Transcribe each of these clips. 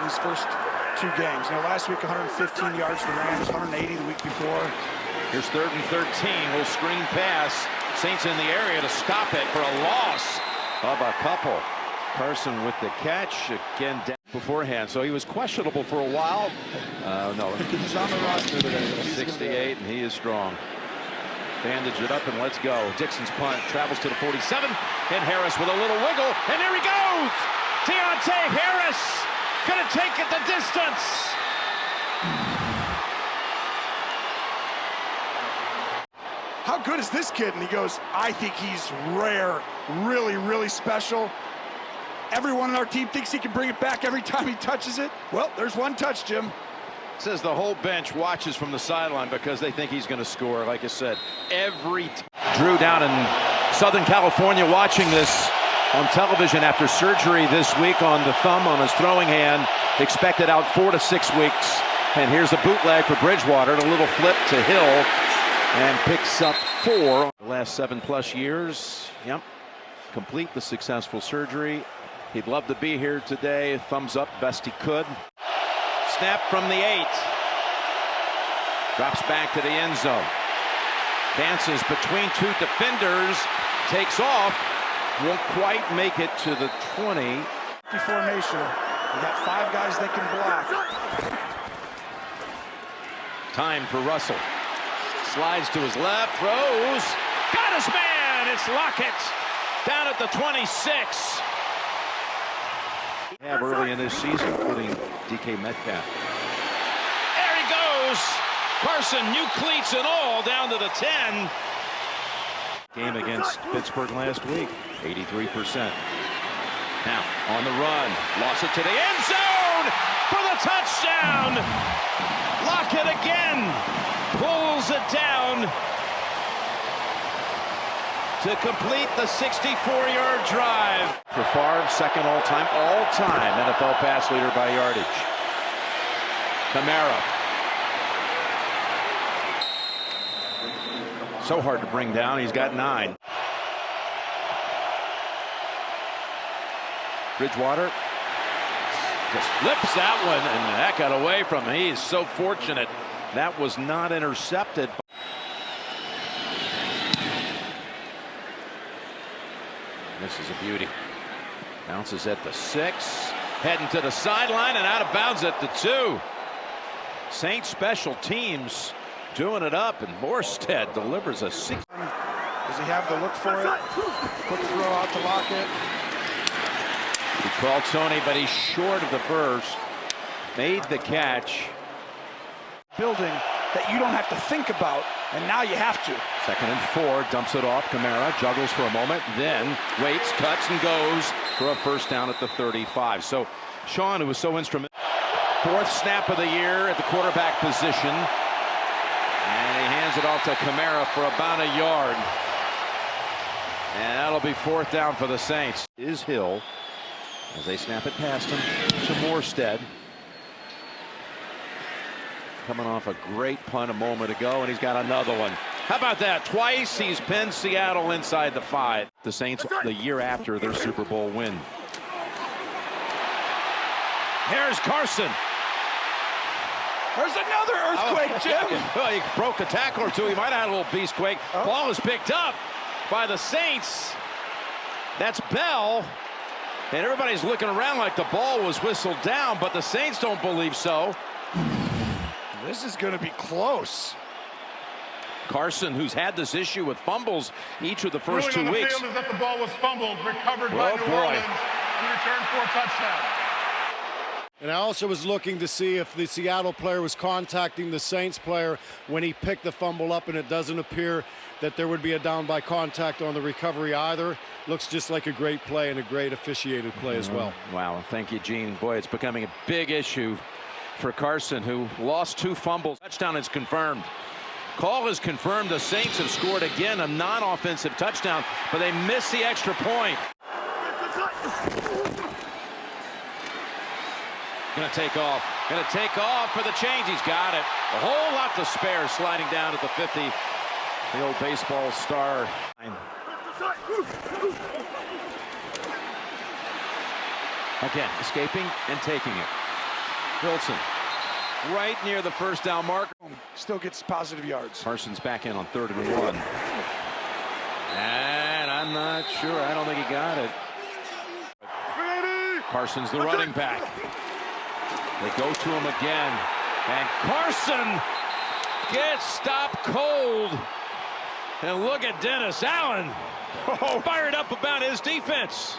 these first two games. You know, last week 115 yards to the Rams, 180 the week before. Here's 3rd and 13. Little screen pass. Saints in the area to stop it for a loss of a couple. Carson with the catch again beforehand, so he was questionable for a while. No, he's on the roster today. 68, and he is strong. Bandage it up and let's go. Dixon's punt travels to the 47, and Harris with a little wiggle, and there he goes! Deontay Harris gonna take it the distance. How good is this kid? And he goes, I think he's rare, really, really special. Everyone on our team thinks he can bring it back every time he touches it. Well, there's one touch, Jim. Says the whole bench watches from the sideline because they think he's going to score. Like I said, Drew down in Southern California watching this on television after surgery this week on the thumb on his throwing hand. Expected out 4 to 6 weeks. And here's a bootleg for Bridgewater. A little flip to Hill and picks up 4. The last 7+ years. Yep. Complete the successful surgery. He'd love to be here today. Thumbs up best he could. Snap from the 8. Drops back to the end zone. Dances between 2 defenders. Takes off. Won't quite make it to the 20. Formation. We got 5 guys that can block. Time for Russell. Slides to his left. Throws. Got his man. It's Lockett. Down at the 26. Have early in this season, including DK Metcalf. There he goes. Carson, new cleats and all, down to the 10. Game against Pittsburgh last week, 83%. Now on the run, lost it to the end zone for the touchdown. Lockett again pulls it down to complete the 64-yard drive. For Favre, second all-time NFL pass leader by yardage. Kamara. So hard to bring down. He's got 9. Bridgewater just flips that one, and that got away from him. He's so fortunate that was not intercepted. This is a beauty. Bounces at the 6, heading to the sideline and out of bounds at the 2. Saints special teams doing it up, and Morstead delivers a 6. Does he have the look for it? Quick throw out to Lockett. He called Tony, but he's short of the first. Made the catch. Building that you don't have to think about, and now you have to. 2nd and 4, dumps it off. Kamara juggles for a moment, then waits, cuts, and goes for a first down at the 35. So Sean, who was so instrumental, 4th snap of the year at the quarterback position, and he hands it off to Kamara for about a yard. And that'll be 4th down for the Saints. Is Hill as they snap it past him to Morstead. Coming off a great punt a moment ago, and he's got another one. How about that? Twice he's pinned Seattle inside the 5. The Saints the year after their Super Bowl win. Here's Carson. There's another earthquake, Jim. Well, he broke a tackle or 2. He might have had a little beast quake. Ball is picked up by the Saints. That's Bell. And everybody's looking around like the ball was whistled down, but the Saints don't believe so. This is going to be close. Carson, who's had this issue with fumbles each of the first 2 weeks. The field is that the ball was fumbled, recovered by New Orleans, and returned for a touchdown. And I also was looking to see if the Seattle player was contacting the Saints player when he picked the fumble up, and it doesn't appear that there would be a down by contact on the recovery either. Looks just like a great play and a great officiated play as well. Wow, thank you, Gene. Boy, it's becoming a big issue for Carson, who lost 2 fumbles. Touchdown is confirmed. Call is confirmed. The Saints have scored again a non-offensive touchdown, but they missed the extra point. Gonna take off. Gonna take off for the change. He's got it. A whole lot to spare, sliding down at the 50. The old baseball star. Again, escaping and taking it. Wilson, right near the first down mark. Still gets positive yards. Parsons back in on 3rd and 1. And I'm not sure. I don't think he got it. Carson's the running back. They go to him again. And Carson gets stopped cold. And look at Dennis Allen. Fired up about his defense.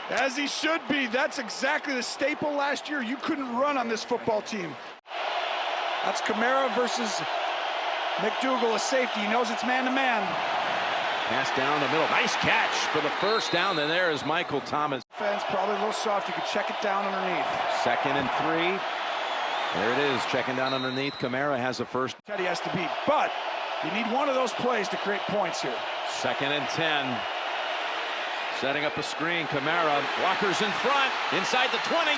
As he should be. That's exactly the staple last year. You couldn't run on this football team. That's Kamara versus McDougal, a safety. He knows it's man-to-man. Pass down the middle. Nice catch for the first down. And there is Michael Thomas. Defense probably a little soft. You could check it down underneath. 2nd and 3. There it is. Checking down underneath. Kamara has a first. Teddy has to beat. But you need one of those plays to create points here. 2nd and 10. Setting up a screen. Kamara. Walker's in front. Inside the 20.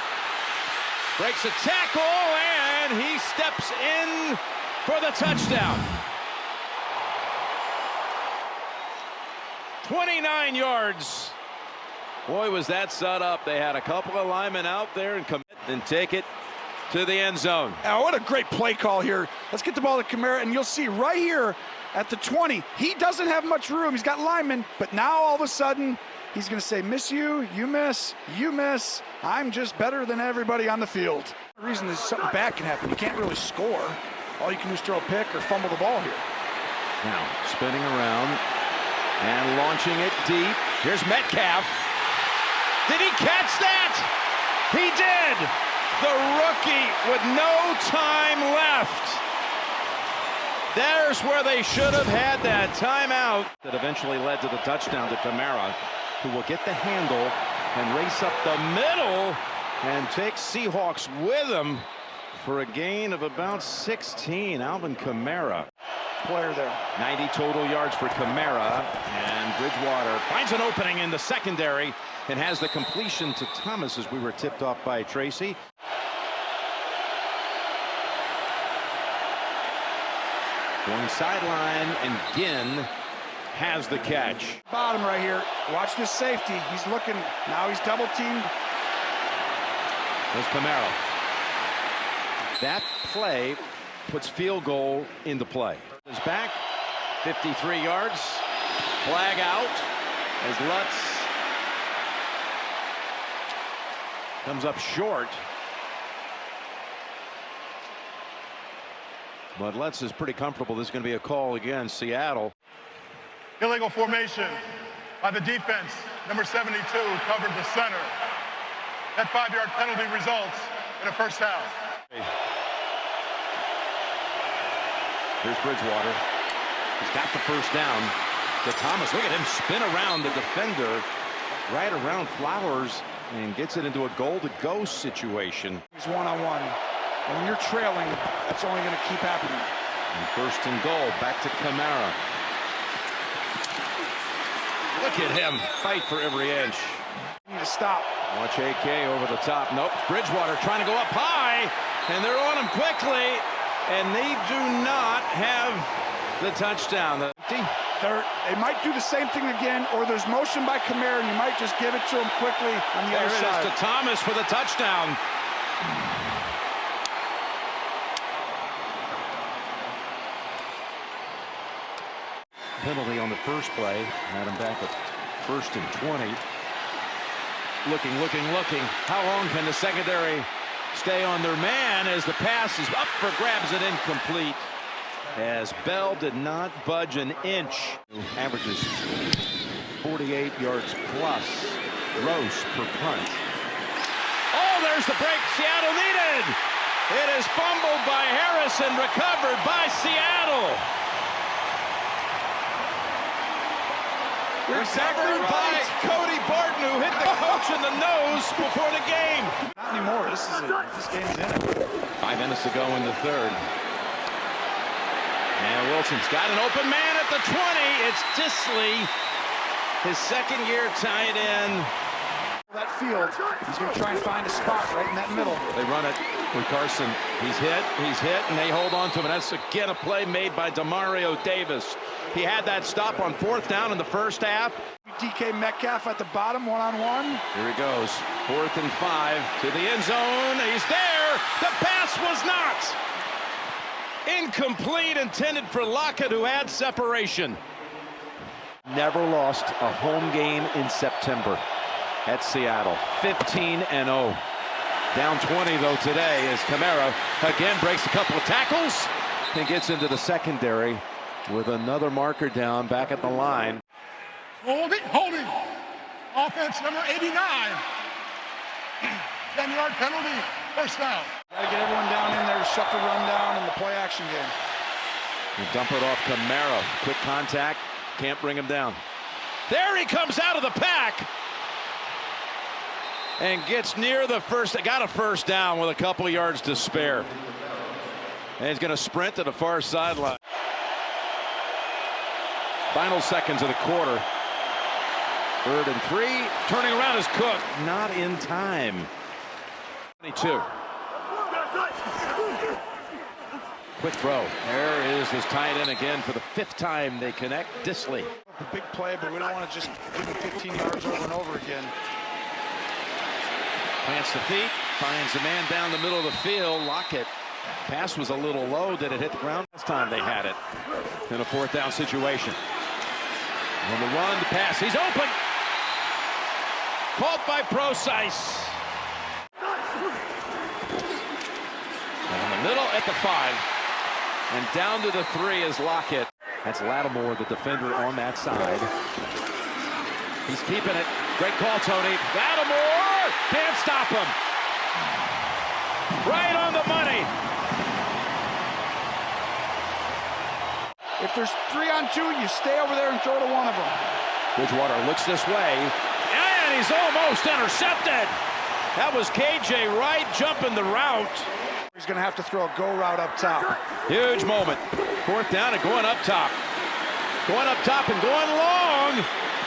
Breaks a tackle. And he steps in for the touchdown. 29 yards. Boy, was that set up. They had a couple of linemen out there and commit and take it to the end zone. Oh, what a great play call here. Let's get the ball to Kamara, and you'll see right here at the 20, he doesn't have much room. He's got linemen, but now all of a sudden, he's going to say, miss you, you miss, I'm just better than everybody on the field. The reason is something bad can happen. You can't really score. All you can do is throw a pick or fumble the ball here. Now, spinning around and launching it deep. Here's Metcalf. Did he catch that? He did. The rookie with no time left. There's where they should have had that timeout. That eventually led to the touchdown to Kamara, who will get the handle and race up the middle and take Seahawks with him for a gain of about 16. Alvin Kamara. Player there. 90 total yards for Kamara, and Bridgewater finds an opening in the secondary and has the completion to Thomas as we were tipped off by Tracy. Going sideline, and Ginn has the catch. Bottom right here. Watch this safety. He's looking. Now he's double teamed. There's Kamara. That play puts field goal into play. Is back, 53 yards. Flag out as Lutz comes up short. But Lutz is pretty comfortable. This is going to be a call against Seattle. Illegal formation by the defense. Number 72 covered the center. That 5-yard penalty results in a first down. Here's Bridgewater. He's got the first down to Thomas. Look at him spin around the defender right around Flowers and gets it into a goal-to-go situation. He's one-on-one. And when you're trailing, that's only going to keep happening. And 1st and goal, back to Kamara. Look at him fight for every inch. You need to stop. Watch AK over the top. Nope. Bridgewater trying to go up high, and they're on him quickly, and they do not have the touchdown. They might do the same thing again, or there's motion by Kamara, and you might just give it to him quickly on the other side. There it is to Thomas for the touchdown. Penalty on the first play. Had him back at 1st and 20. Looking. How long can the secondary stay on their man as the pass is up for grabs and incomplete? As Bell did not budge an inch. Averages 48 yards plus gross per punt. Oh, there's the break Seattle needed. It is fumbled by Harrison, recovered by Seattle. Recovered by Cody Barton, who hit the coach in the nose before the game. Not anymore. This game's in it. 5 minutes to go in the 3rd. And Wilson's got an open man at the 20. It's Disley, his 2nd-year tight end. That field, he's going to try and find a spot right in that middle. They run it with Carson. He's hit, and they hold on to him. And that's, again, a play made by Demario Davis. He had that stop on 4th down in the first half. DK Metcalf at the bottom, one-on-one. Here he goes, 4th and 5 to the end zone. He's there. The shot. Incomplete, intended for Lockett, who had separation. Never lost a home game in September at Seattle. 15-0. Down 20 though today as Kamara again breaks a couple of tackles and gets into the secondary with another marker down back at the line. Holding. Offense number 89. 10-yard penalty, first down. Gotta get everyone down in there to shut the run down in the play action game. You dump it off Kamara. Quick contact. Can't bring him down. There he comes out of the pack. And gets near the first. Got a first down with a couple yards to spare. And he's going to sprint to the far sideline. Final seconds of the quarter. 3rd and 3. Turning around is Cook. Not in time. 22. Quick throw. There is this tight end again for the 5th time they connect. Disley. A big play, but we don't want to just give him 15 yards over and over again. Plants the feet. Finds a man down the middle of the field. Lockett. Pass was a little low. Did it hit the ground? Last time they had it in a 4th down situation. On the run, the pass. He's open. Caught by Procise. In the middle at the 5. And down to the 3 is Lockett. That's Lattimore, the defender on that side. He's keeping it. Great call, Tony. Lattimore can't stop him. Right on the money. If there's 3-on-2, you stay over there and throw to one of them. Bridgewater looks this way. And he's almost intercepted. That was KJ Wright jumping the route. He's going to have to throw a go route up top. Huge moment. 4th down and going up top. Going up top and going long.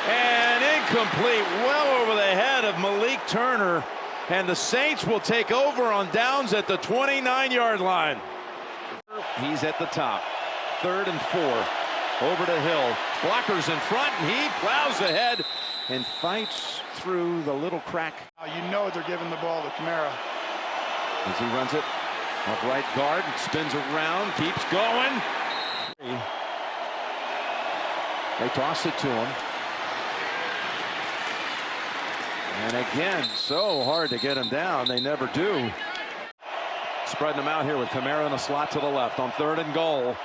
And incomplete. Well over the head of Malik Turner. And the Saints will take over on downs at the 29-yard line. He's at the top. 3rd and 4. Over to Hill. Blockers in front, and he plows ahead and fights through the little crack. You know they're giving the ball to Kamara. As he runs it off right guard, spins around, keeps going. They toss it to him. And again, so hard to get him down. They never do. Spreading them out here with Kamara in a slot to the left on 3rd and goal.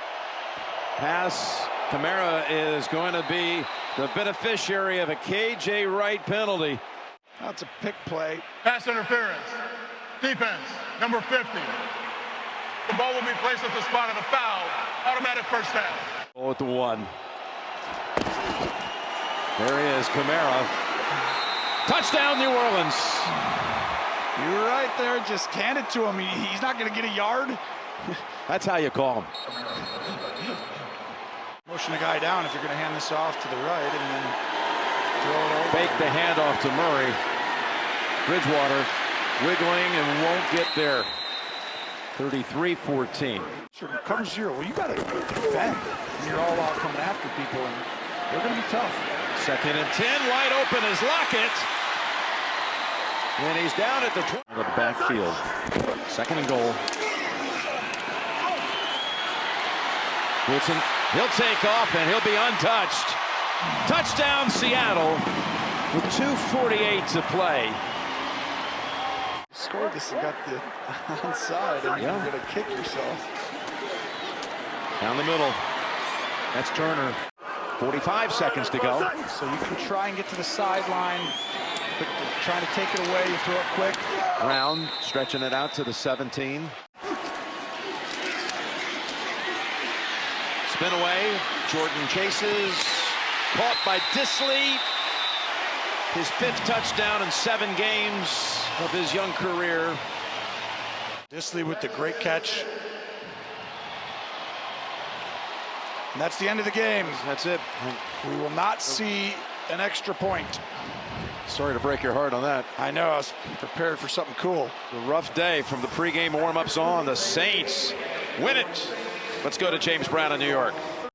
Pass. Kamara is going to be the beneficiary of a KJ Wright penalty. That's a pick play. Pass interference. Defense, number 50. The ball will be placed at the spot of the foul. Automatic first down. Oh, at the 1. There he is, Kamara. Touchdown, New Orleans. You're right there. Just hand it to him. He's not going to get a yard. That's how you call him. Motion a guy down if you're going to hand this off to the right and then throw it over. Fake the handoff to Murray. Bridgewater wiggling and won't get there. 33-14. Sure, cover 0. Well, you got to defend. You're all out coming after people, and they're going to be tough. 2nd and 10. Wide open is Lockett. And he's down at the 20. The backfield. 2nd and goal. Wilson, he'll take off and he'll be untouched. Touchdown Seattle with 2:48 to play. Scored this and got the onside, and you're going to kick yourself. Down the middle. That's Turner. 45 seconds to go. So you can try and get to the sideline, but trying to take it away, you throw it quick. Brown stretching it out to the 17. Spin away. Jordan chases. Caught by Disley. His 5th touchdown in 7 games of his young career. Disley with the great catch. And that's the end of the game. That's it. We will not see an extra point. Sorry to break your heart on that. I know, I was prepared for something cool. A rough day from the pregame warm-ups on. The Saints win it. Let's go to James Brown in New York.